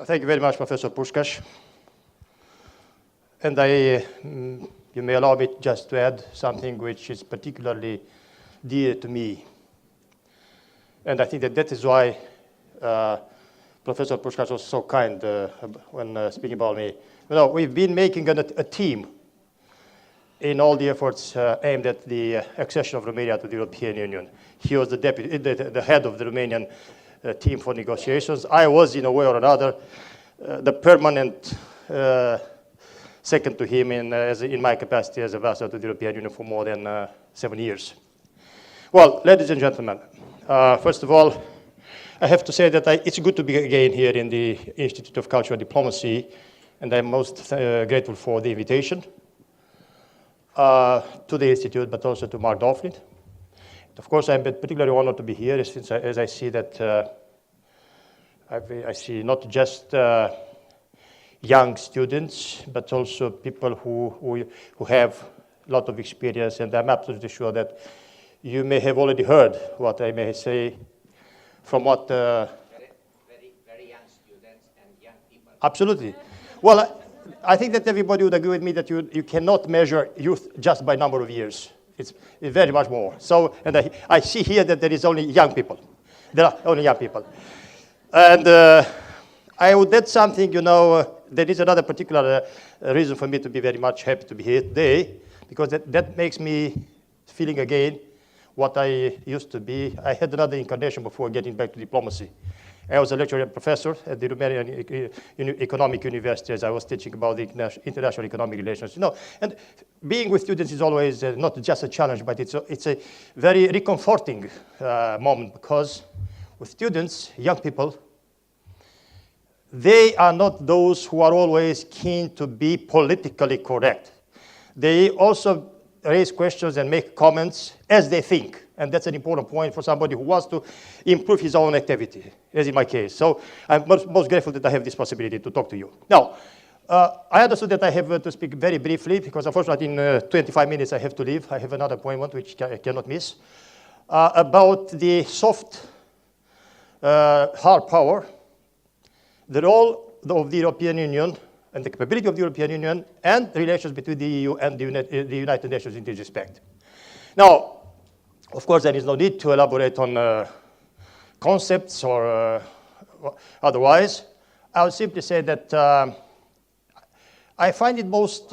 Thank you very much, Professor Puskás. And you may allow me just to add something which is particularly dear to me. And I think that is why Professor Puskás was so kind when speaking about me. You know, we've been making a team in all the efforts aimed at the accession of Romania to the European Union. He was the head of the Romanian team for negotiations. I was, in a way or another, the permanent second to him in my capacity as ambassador to the European Union for more than 7 years. Well, ladies and gentlemen, first of all, I have to say that it's good to be again here in the Institute of Cultural Diplomacy, and I'm most grateful for the invitation to the Institute, but also to Mark Dolphin. Of course, I'm particularly honored to be here, since as I see that I see not just young students, but also people who have a lot of experience, and I'm absolutely sure that you may have already heard what I may say from what... very young students and young people. Absolutely. Well, I think that everybody would agree with me that you cannot measure youth just by number of years. It's very much more. So, and I see here that there is only young people. There are only young people. And I would add something, you know, there is another particular reason for me to be very much happy to be here today, because that makes me feeling again what I used to be. I had another incarnation before getting back to diplomacy. I was a lecturer and professor at the Romanian Economic University, as I was teaching about the international economic relations. You know, and being with students is always not just a challenge, but it's a very reconforting moment, because with students, young people, they are not those who are always keen to be politically correct. They also raise questions and make comments as they think. And that's an important point for somebody who wants to improve his own activity, as in my case. So I'm most grateful that I have this possibility to talk to you. Now, I understood that I have to speak very briefly, because unfortunately in 25 minutes I have to leave. I have another appointment which I cannot miss, about the soft hard power, the role of the European Union and the capability of the European Union and relations between the EU and the United Nations in this respect. Now, of course, there is no need to elaborate on concepts or otherwise. I would simply say that I find it most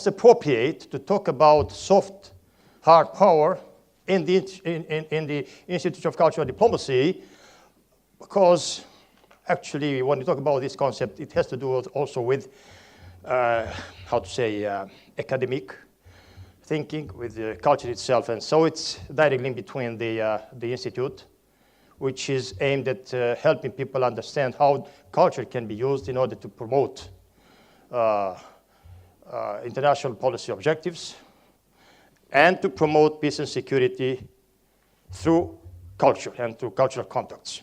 appropriate to talk about soft, hard power in the Institute of Cultural Diplomacy, because actually, when you talk about this concept, it has to do also with, how to say, academic thinking, with the culture itself. And so it's directly in between the Institute, which is aimed at helping people understand how culture can be used in order to promote international policy objectives and to promote peace and security through culture and through cultural contacts.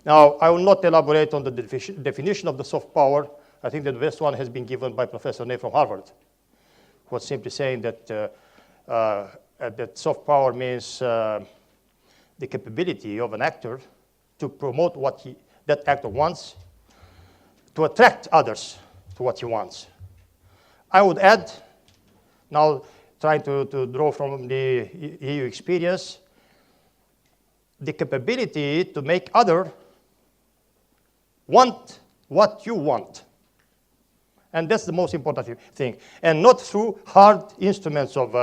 Now, I will not elaborate on the definition of the soft power. I think that the best one has been given by Professor Ney from Harvard, who was simply saying that, that soft power means the capability of an actor to promote what that actor wants, to attract others to what he wants. I would add, now trying to draw from the EU experience, the capability to make others want what you want. And that's the most important thing. And not through hard instruments of,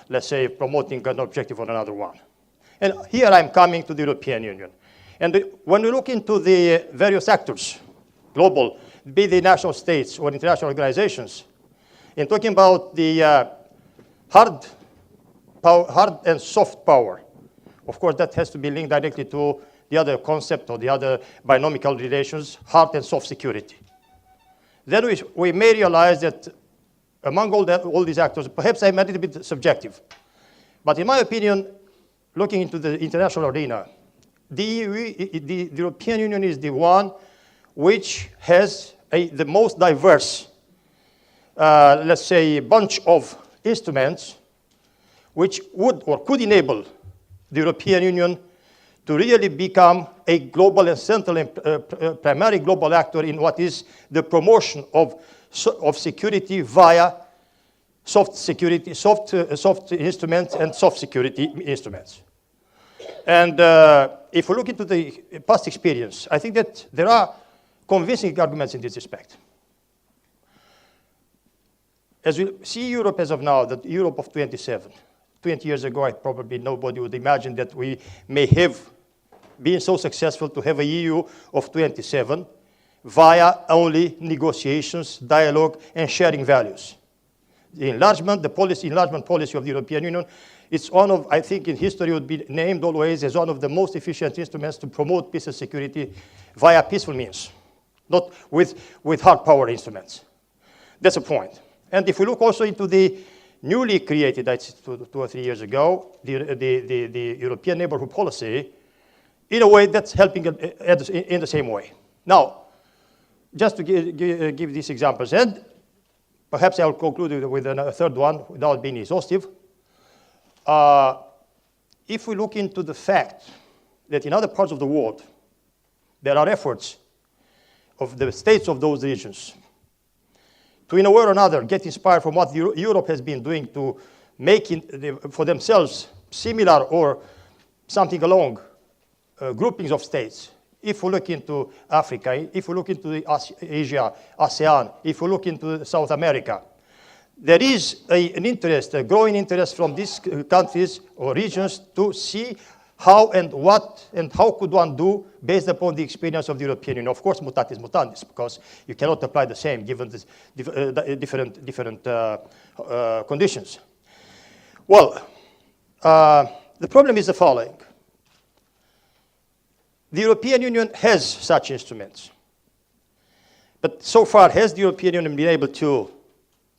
let's say, promoting an objective or another one. And here I'm coming to the European Union. And when we look into the various actors, global, be they national states or international organizations, in talking about the hard and soft power, of course, that has to be linked directly to the other concept or the other binomial relations, hard and soft security. Then we may realize that among all these actors, perhaps I'm a little bit subjective, but in my opinion, looking into the international arena, the European Union is the one which has the most diverse, let's say, bunch of instruments which would or could enable the European Union to really become a global and central and primary global actor in what is the promotion of security via soft security, soft instruments and soft security instruments. And if we look into the past experience, I think that there are convincing arguments in this respect. As we see Europe as of now, the Europe of 27, 20 years ago, probably nobody would imagine that we may have been so successful to have a EU of 27 via only negotiations, dialogue, and sharing values. The enlargement policy of the European Union, it's one of, I think in history would be named always as one of the most efficient instruments to promote peace and security via peaceful means, not with hard power instruments. That's a point. And if we look also into the newly created, I'd say 2 or 3 years ago, the European neighborhood policy, in a way that's helping in the same way. Now, just to give these examples, and perhaps I'll conclude with a third one without being exhaustive. If we look into the fact that in other parts of the world, there are efforts of the states of those regions to, in a way or another, get inspired from what Europe has been doing to make for themselves similar or something along groupings of states. If we look into Africa, if we look into Asia, ASEAN, if we look into South America, there is an interest, a growing interest from these countries or regions to see how and what and how could one do based upon the experience of the European Union. Of course, mutatis mutandis, because you cannot apply the same given this different conditions. Well, the problem is the following. The European Union has such instruments. But so far, has the European Union been able to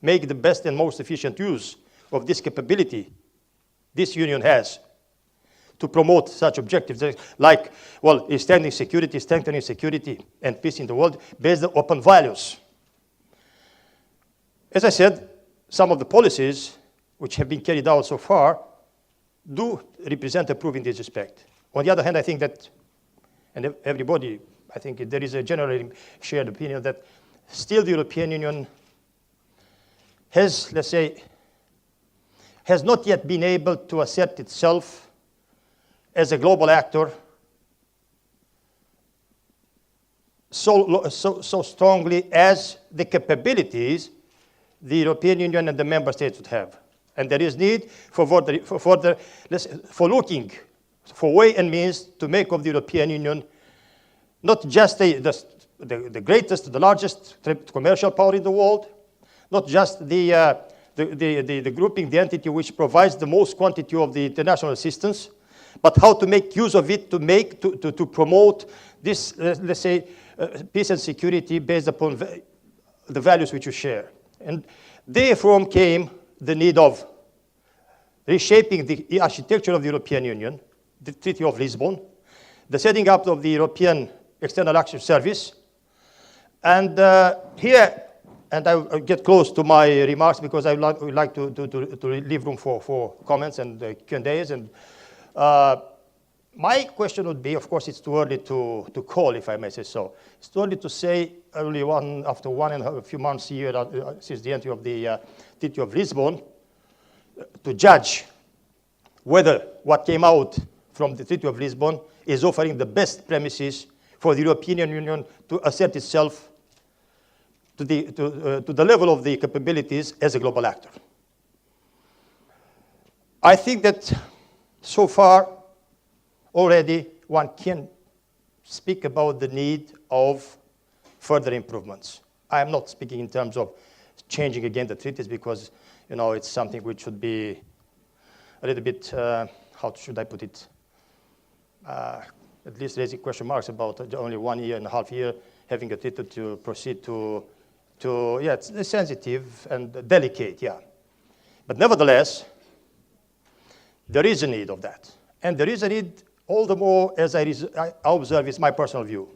make the best and most efficient use of this capability this union has to promote such objectives, like, well, strengthening security and peace in the world based upon values? As I said, some of the policies which have been carried out so far do represent a proof in this respect. On the other hand, I think that, and everybody, I think there is a generally shared opinion that still the European Union has, let's say, has not yet been able to assert itself as a global actor so strongly as the capabilities the European Union and the member states would have. And there is need for looking for way and means to make of the European Union not just the greatest, the largest commercial power in the world, not just the grouping, the entity which provides the most quantity of the international assistance, but how to make use of it to promote this, let's say, peace and security based upon the values which you share. And therefrom came the need of reshaping the architecture of the European Union, the Treaty of Lisbon, the setting up of the European External Action Service. And here, and I'll get close to my remarks because I would like to leave room for comments and Q&As. And my question would be, of course, it's too early to call, if I may say so. It's too early to say only after one and a few months here since the entry of the Treaty of Lisbon to judge whether what came out from the Treaty of Lisbon is offering the best premises for the European Union to assert itself to the level of the capabilities as a global actor. I think that so far already one can speak about the need of further improvements. I am not speaking in terms of changing again the treaties because, you know, it's something which should be a little bit, how should I put it, at least raising question marks about only 1.5 years having a treaty to proceed to yeah, it's sensitive and delicate, yeah. But nevertheless, there is a need of that. And there is a need all the more as I observe, it's my personal view,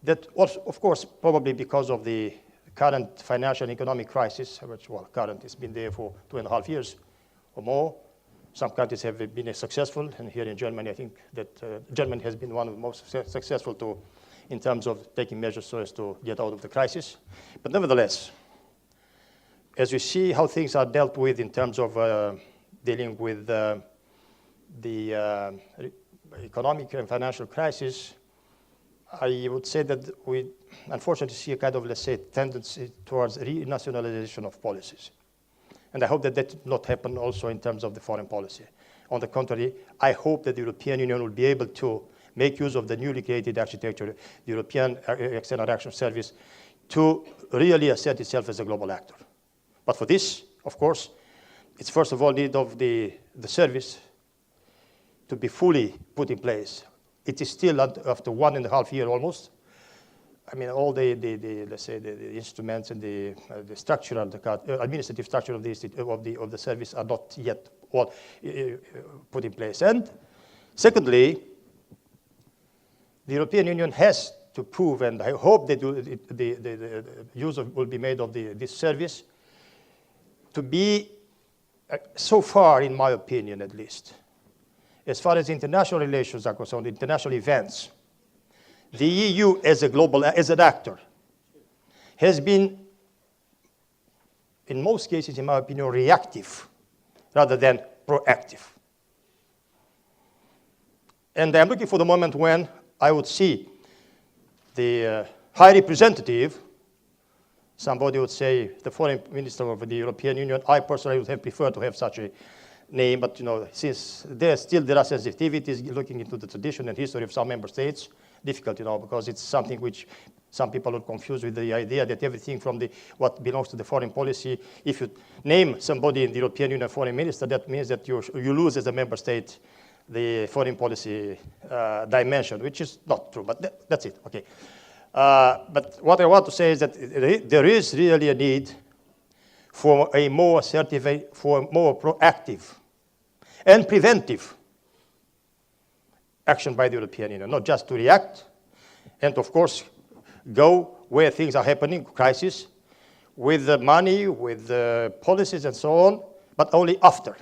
that was, of course, probably because of the current financial and economic crisis, which, well, current has been there for 2.5 years or more, Some countries have been successful, and here in Germany, I think that Germany has been one of the most successful in terms of taking measures so as to get out of the crisis. But nevertheless, as we see how things are dealt with in terms of dealing with the economic and financial crisis, I would say that we unfortunately see a kind of, let's say, tendency towards renationalization of policies. And I hope that that will not happen also in terms of the foreign policy. On the contrary, I hope that the European Union will be able to make use of the newly created architecture, the European External Action Service, to really assert itself as a global actor. But for this, of course, it's first of all need of the service to be fully put in place. It is still, after 1.5 years almost, I mean, all the let's say the instruments and the structural, the administrative structure of the service are not yet all put in place. And secondly, the European Union has to prove, and I hope that the use will be made of this service, to be so far, in my opinion at least, as far as international relations are concerned, international events, the EU as an actor has been, in most cases, in my opinion, reactive rather than proactive. And I'm looking for the moment when I would see the High Representative, somebody would say the Foreign Minister of the European Union. I personally would have preferred to have such a name, but since there are sensitivities looking into the tradition and history of some member states, difficult, because it's something which some people would confuse with the idea that everything from what belongs to the foreign policy, if you name somebody in the European Union foreign minister, that means that you lose as a member state the foreign policy dimension, which is not true, but that's it, okay. But what I want to say is that there is really a need for a more assertive, for more proactive and preventive action by the European Union, not just to react and, of course, go where things are happening, crisis, with the money, with the policies and so on, but only after.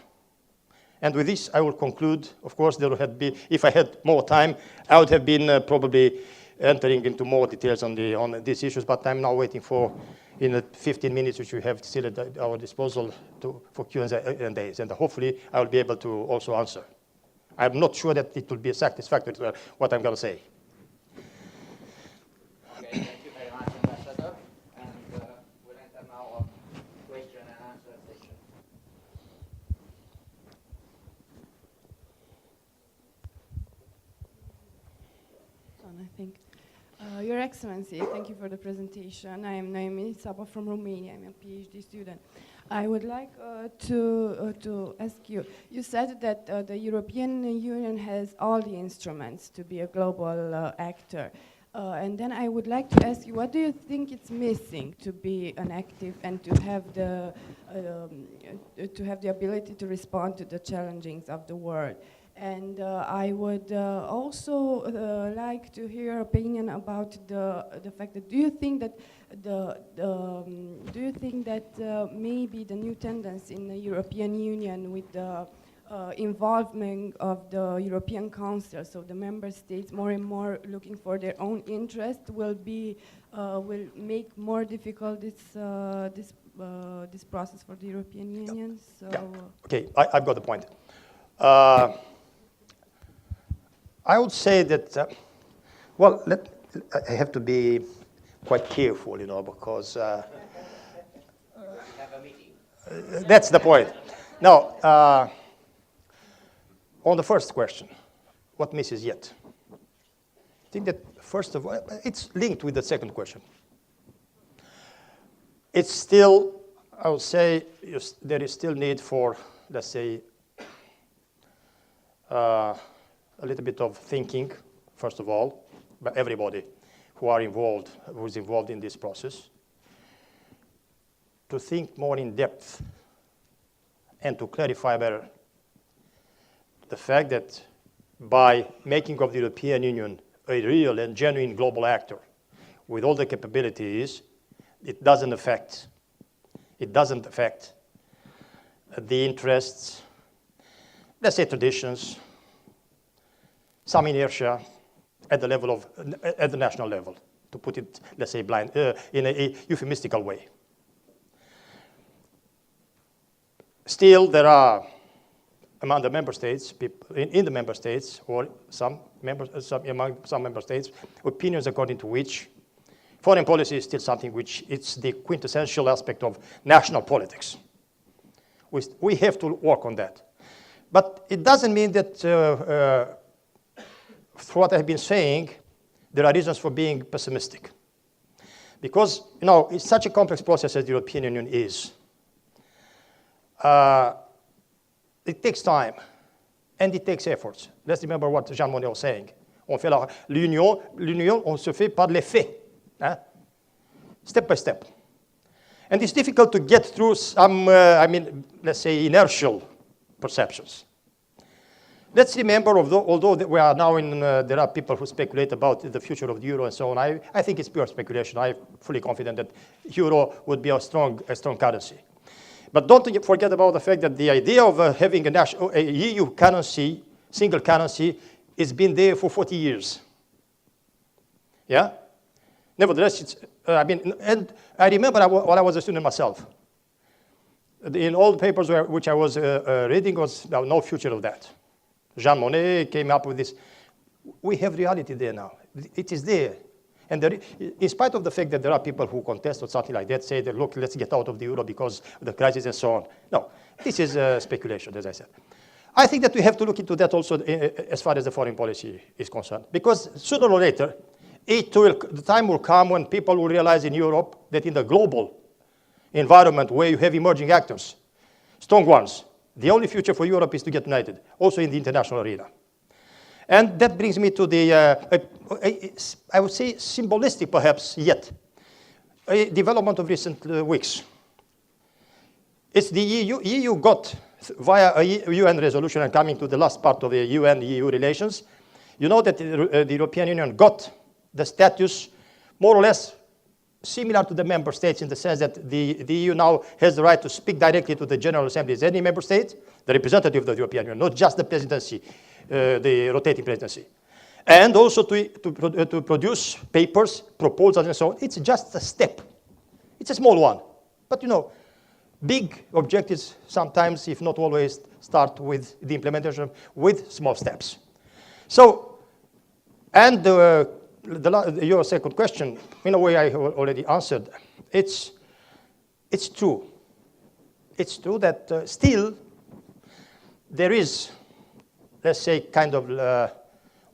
And with this, I will conclude. Of course, there had been, if I had more time, I would have been probably entering into more details on these issues, but I'm now waiting for, in the 15 minutes which we have still at our disposal for Q&As, and hopefully I will be able to also answer. I'm not sure that it will be satisfactory to what I'm going to say. Okay, thank you very much, Ambassador. And we'll enter now a question and answer session. I think. Your Excellency, thank you for the presentation. I am Naomi Saba from Romania. I'm a PhD student. I would like to ask you, you said that the European Union has all the instruments to be a global actor. And then I would like to ask you, what do you think it's missing to be an active and to have the ability to respond to the challenges of the world? And I would also like to hear your opinion about the fact that do you think that maybe the new tendency in the European Union with the involvement of the European Council, so the member states more and more looking for their own interest, will make more difficult this process for the European Union? So okay, I've got the point. I would say that, well, I have to be quite careful, because have a meeting. That's the point. Now, on the first question, what misses yet? I think that, first of all, it's linked with the second question. It's still, I would say, there is still need for, let's say, a little bit of thinking, first of all, by everybody who's involved in this process, to think more in depth and to clarify better the fact that by making of the European Union a real and genuine global actor with all the capabilities, it doesn't affect the interests let's say, traditions, some inertia at the level of, at the national level, to put it, let's say, in a euphemistical way. Still, there are among the member states, in the member states, or among some member states, opinions according to which foreign policy is still something which it's the quintessential aspect of national politics. We have to work on that. But it doesn't mean that, for what I've been saying, there are reasons for being pessimistic. Because, you know, it's such a complex process as the European Union is. It takes time, and it takes efforts. Let's remember what Jean Monnet was saying. L'union, on se fait par les faits, hein? Step by step. And it's difficult to get through some, let's say, inertial perceptions. Let's remember, although we are now in, there are people who speculate about the future of the euro and so on, I think it's pure speculation. I'm fully confident that euro would be a strong currency. But don't forget about the fact that the idea of having a EU currency, single currency, has been there for 40 years. Yeah? Nevertheless, it's, and I remember when I was a student myself, in all the papers which I was reading was no future of that. Jean Monnet came up with this. We have reality there now. It is there. And in spite of the fact that there are people who contest or something like that, say that, look, let's get out of the euro because of the crisis and so on. No, this is speculation, as I said. I think that we have to look into that also as far as the foreign policy is concerned. Because sooner or later, the time will come when people will realize in Europe that in the global environment where you have emerging actors, strong ones, the only future for Europe is to get united, also in the international arena. And that brings me to the, I would say, symbolistic perhaps yet, a development of recent weeks. It's the EU got, via a UN resolution, and coming to the last part of the UN-EU relations, you know that the European Union got the status more or less similar to the member states in the sense that the EU now has the right to speak directly to the General Assembly as any member state, the representative of the European Union, not just the presidency, the rotating presidency. And also to produce papers, proposals, and so on. It's just a step. It's a small one. But, you know, big objectives sometimes, if not always, start with the implementation with small steps. So, and your second question, in a way I already answered. It's true. It's true that still there is, let's say, kind of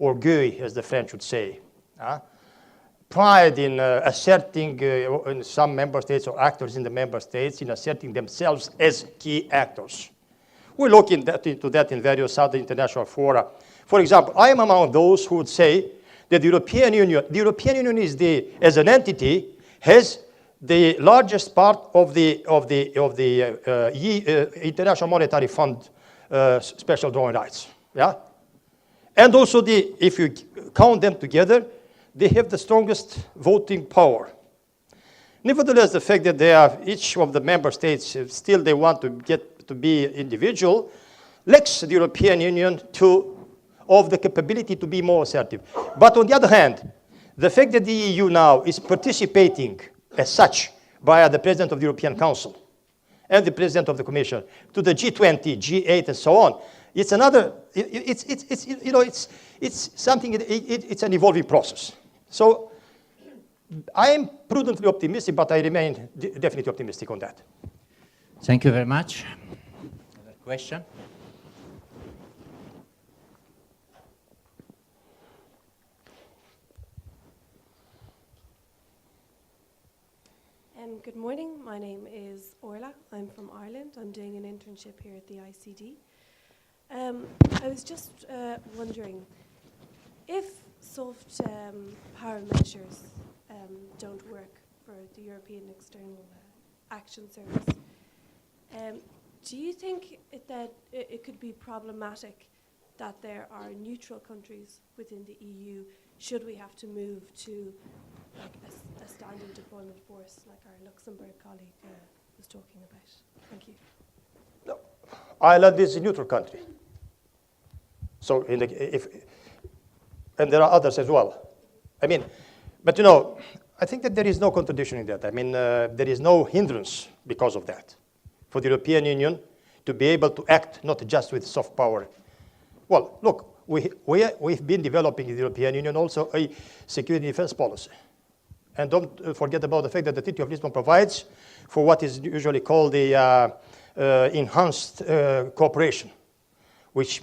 orgueil, as the French would say, pride in asserting in some member states or actors in the member states in asserting themselves as key actors. We look into that in various other international fora. For example, I am among those who would say that the European Union is as an entity, has the largest part of the International Monetary Fund special drawing rights. Yeah? And also, if you count them together, they have the strongest voting power. Nevertheless, the fact that each of the member states, still they want to get to be individual, lacks the European Union of the capability to be more assertive. But on the other hand, the fact that the EU now is participating as such via the President of the European Council and the President of the Commission to the G20, G8, and so on, it's another, it's something, it's an evolving process. So I am prudently optimistic, but I remain definitely optimistic on that. Thank you very much. Another question? Good morning. My name is Orla. I'm from Ireland. I'm doing an internship here at the ICD. I was just wondering, if soft power measures don't work for the European External Action Service, do you think that it could be problematic that there are neutral countries within the EU should we have to move to like a standing deployment force like our Luxembourg colleague was talking about? Thank you. No. Ireland is a neutral country. So and there are others as well. I mean, but you know, I think that there is no contradiction in that. I mean, there is no hindrance because of that for the European Union to be able to act not just with soft power. Well, look, we've been developing in the European Union also a security and defense policy. And don't forget about the fact that the Treaty of Lisbon provides for what is usually called the enhanced cooperation, which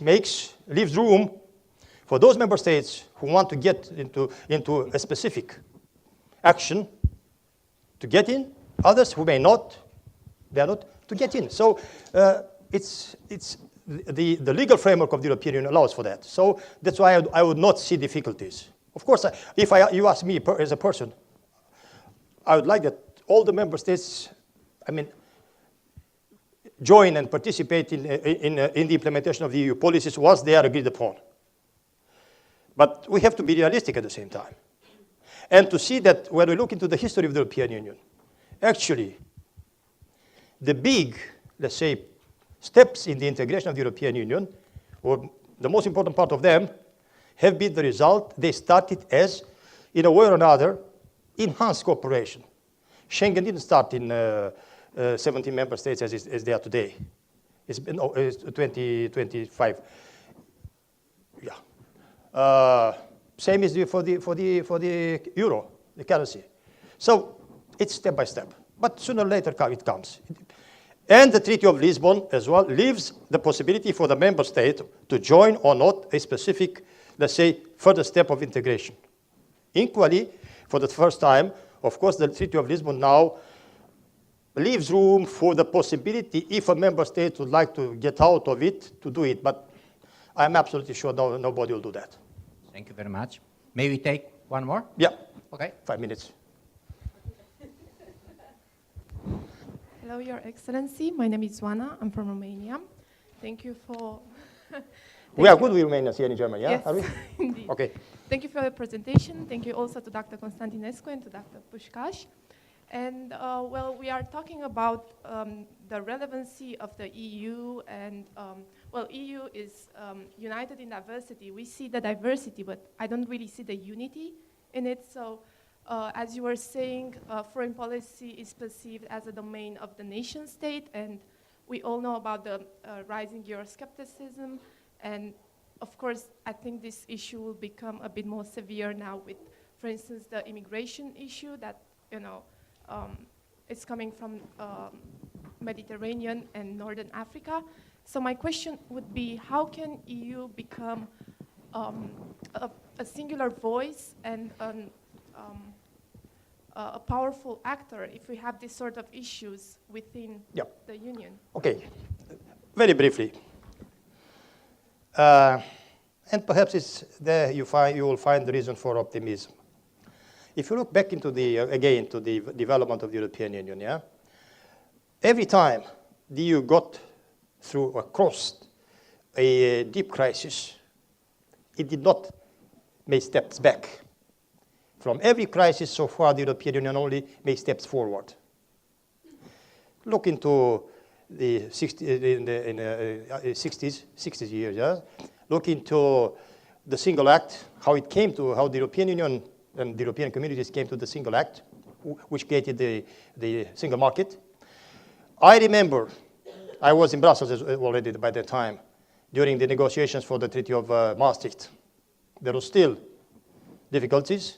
leaves room for those member states who want to get into a specific action to get in, others who may not, they are not to get in. So it's the legal framework of the European Union allows for that. So that's why I would not see difficulties. Of course, if you ask me as a person, I would like that all the member states, I mean, join and participate in the implementation of the EU policies once they are agreed upon. But we have to be realistic at the same time. And to see that when we look into the history of the European Union, actually, the big, let's say, steps in the integration of the European Union, or the most important part of them, have been the result. They started as, in a way or another, enhanced cooperation. Schengen didn't start in 17 member states as they are today. It's been 25. Yeah. Same is for the euro, the currency. So it's step by step. But sooner or later it comes. And the Treaty of Lisbon as well leaves the possibility for the member state to join or not a specific, let's say, further step of integration. Equally, for the first time, of course, the Treaty of Lisbon now leaves room for the possibility, if a member state would like to get out of it, to do it. But I'm absolutely sure nobody will do that. Thank you very much. May we take one more? Yeah. Okay. 5 minutes. Hello, Your Excellency. My name is Oana. I'm from Romania. Thank you for... We are good with Romanians here in Germany, yeah? Yes, Are we? indeed. Okay. Thank you for the presentation. Thank you also to Dr. Constantinescu and to Dr. Pușcaș. And, well, we are talking about the relevancy of the EU and, well, EU is united in diversity. We see the diversity, but I don't really see the unity in it. So, as you were saying, foreign policy is perceived as a domain of the nation state, and we all know about the rising Euroscepticism. And of course, I think this issue will become a bit more severe now with, for instance, the immigration issue that, you know, it's coming from Mediterranean and Northern Africa. So my question would be, how can EU become a singular voice and a powerful actor if we have this sort of issues within the Union? Okay, very briefly. And perhaps it's there you will find the reason for optimism. If you look back into again to the development of the European Union, yeah, every time the EU got through or crossed a deep crisis, it did not make steps back. From every crisis so far, the European Union only made steps forward. Look into the 60s years, yeah? Look into the Single Act, how the European Union and the European communities came to the Single Act, which created the single market. I remember, I was in Brussels already by that time, during the negotiations for the Treaty of Maastricht. There were still difficulties.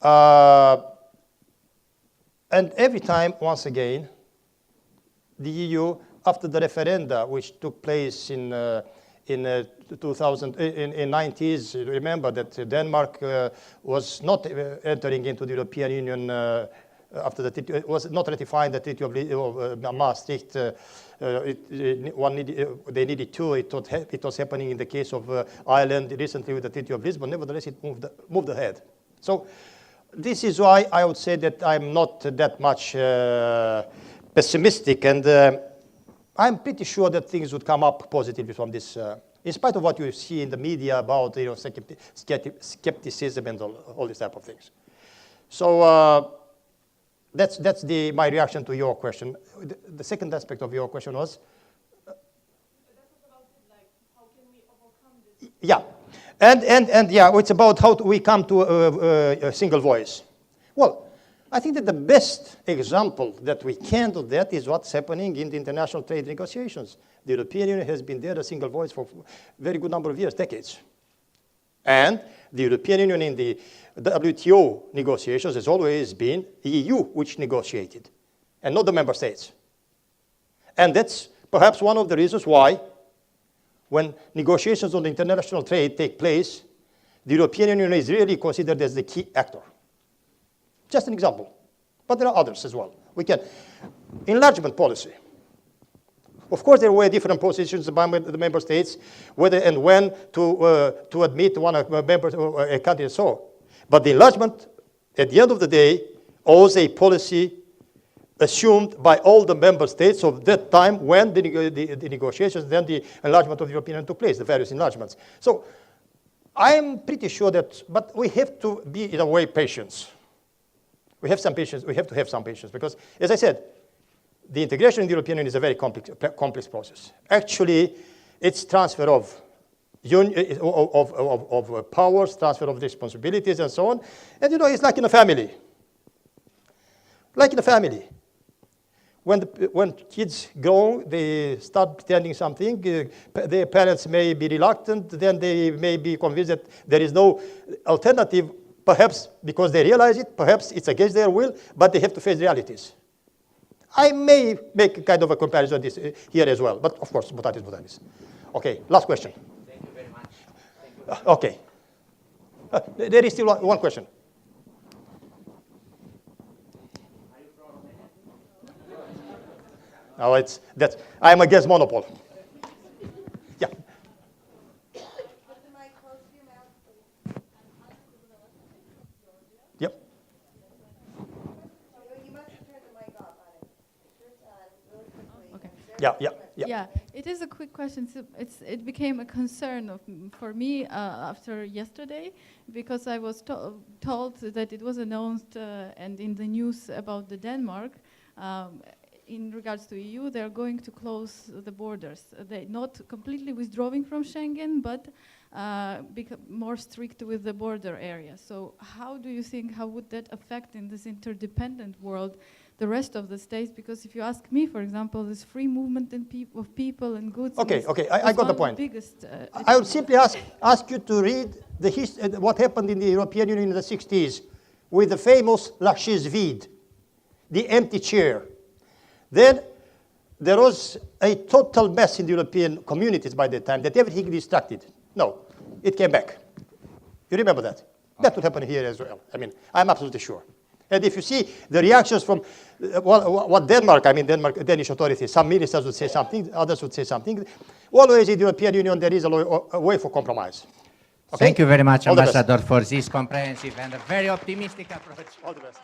And every time, once again, the EU, after the referenda, which took place in 90s, remember that Denmark was not entering into the European Union after the treaty, was not ratifying the Treaty of Maastricht. They needed to. It was happening in the case of Ireland recently with the Treaty of Lisbon. Nevertheless, it moved ahead. So this is why I would say that I'm not that much pessimistic, and I'm pretty sure that things would come up positively from this, in spite of what you see in the media about skepticism and all these type of things. So that's my reaction to your question. The second aspect of your question was? That was about like, how can we overcome Yeah. And yeah, it's about how we come to a single voice. Well, I think that the best example that we can do that is what's happening in the international trade negotiations. The European Union has been there, a single voice, for a very good number of years, decades. And the European Union in the WTO negotiations has always been EU which negotiated, and not the member states. And that's perhaps one of the reasons why, when negotiations on international trade take place, the European Union is really considered as the key actor. Just an example. But there are others as well. We can. Enlargement policy. Of course, there were different positions by the member states, whether and when to admit a country and so on. But the enlargement, at the end of the day, was a policy assumed by all the member states of that time when the negotiations, then the enlargement of the European Union took place, the various enlargements. So I'm pretty sure that, but we have to be, in a way, patient. We have some patience. We have to have some patience because, as I said, the integration in the European Union is a very complex process. Actually, it's transfer of powers, transfer of responsibilities, and so on. And it's like in a family. Like in a family. When kids grow, they start pretending something. Their parents may be reluctant. Then they may be convinced that there is no alternative, perhaps because they realize it. Perhaps it's against their will, but they have to face realities. I may make a kind of a comparison this, here as well. But, of course, what is. Okay, last question. Thank you very much. Thank you. Okay. There is still one question. No, I'm against monopol. Yeah. Yep. Okay. Yeah. Yeah, it is a quick question. So it became a concern for me after yesterday because I was told that it was announced and in the news about the Denmark. In regards to EU, they're going to close the borders. They're not completely withdrawing from Schengen, but become more strict with the border area. So how do you think, how would that affect in this interdependent world the rest of the states? Because if you ask me, for example, this free movement of people and goods. Okay, I got the point. I would simply ask you to read what happened in the European Union in the 60s with the famous la chaise vide, the empty chair. Then there was a total mess in the European communities by that time that everything distracted. No, it came back. You remember that? That would happen here as well. I mean, I'm absolutely sure. And if you see the reactions from what Danish authorities, some ministers would say something, others would say something. Always in the European Union, there is a way for compromise. Okay? Thank you very much, All Ambassador, for this comprehensive and a very optimistic approach. All the best.